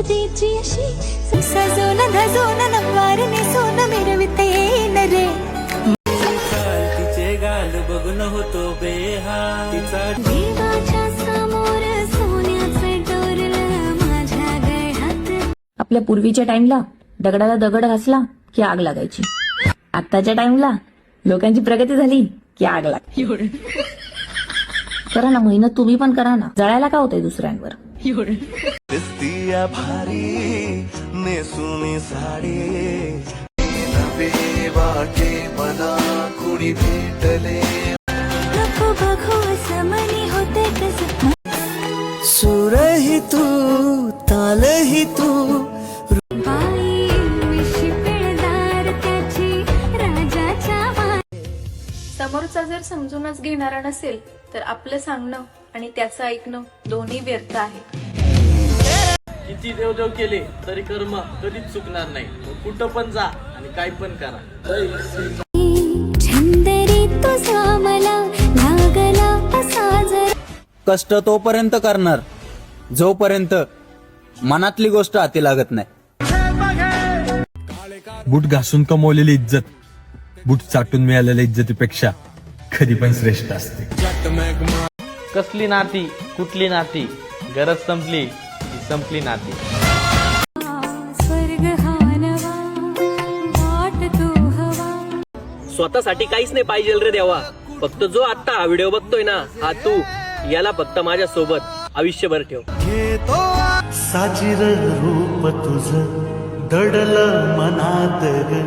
नजरेची अशी सजून धजून नवारने सोन मिरवित येईन रे तिचे गाल बघून होतो बेहाल तिचा देवाच्या समोर सोन्याचं डोरलं माझ्या गळ्यात. आपल्या पूर्वीच्या टाइमला दगडाला दगड घासला की आग लागायची. आत्ताच्या टाइमला लोकांची प्रगती झाली की आग लागते. करा ना मेहनत, तुम्ही पण करा ना. जळायला का होतंय दुसऱ्यांवर. दिसतीया भारी नेसुनी साडी नवे वाटे मला कुणी भेटले नको बघू असं मनी होते कसं. सुरही तू तालही तू बाई मिशी पिळदार त्याची राजाच्या. समोरचा जर समजूनच घेणारा नसेल तर आपलं सांगणं आणि त्याचं ऐकणं दोन्ही व्यर्थ आहे. किती देवदेव केले तरी कर्म कधीच चुकणार नाही. कुठं पण जा आणि काय पण करा. छंदरी तुझा मला लागला असा जर. कष्ट तोपर्यंत करणार जोपर्यंत मनातली गोष्ट हाती लागत नाही. बूट घासून कमवलेली इज्जत बूट चाटून मिळालेल्या इज्जतीपेक्षा कधी पण श्रेष्ठ असते. कसली नाती कुठली नाती गरज संपली की संपली नाती. स्वर्ग हा नवा वाट तू हवा. स्वतःसाठी काहीच नाही पाहिजे रे देवा. फक्त जो आता हा व्हिडिओ बघतोय ना हा तू, याला फक्त माझ्या सोबत आयुष्यभर ठेव. घेतो साजिर रूप तुझ दडल मनात ग.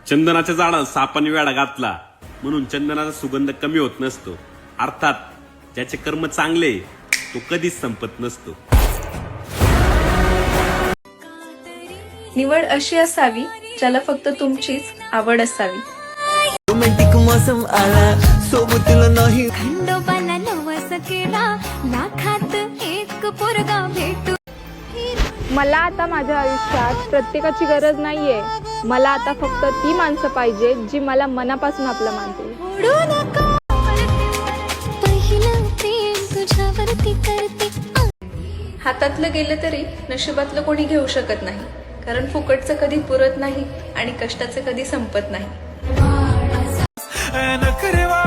चंदनाच्या झाडात सापाने वेढा घातला म्हणून चंदनाचा सुगंध कमी होत नसतो. अर्थात ज्याचे कर्म चांगले तो कधीच संपत नसतो. निवड अशी असावी ज्याला फक्त तुमचीच आवड असावी. रोमॅन्टिक मौसम आला सोबतीला नाही. खंडोबाला नवस केला लाखात एक पोरगा भेटू. मला आता माझ्या आयुष्यात प्रत्येकाची गरज नाहीये. मला आता फक्त ती माणसं पाहिजे जी मला मनापासून आपलं मानतील. ओढू नका पहिलं प्रेम तुझ्यावरती करते. हातातलं गेलं तरी नशिबातलं कोणी घेऊ शकत नाही. कारण फुकटचं कधी पुरत नाही आणि कष्टाचं कधी संपत नाही. नखरेवा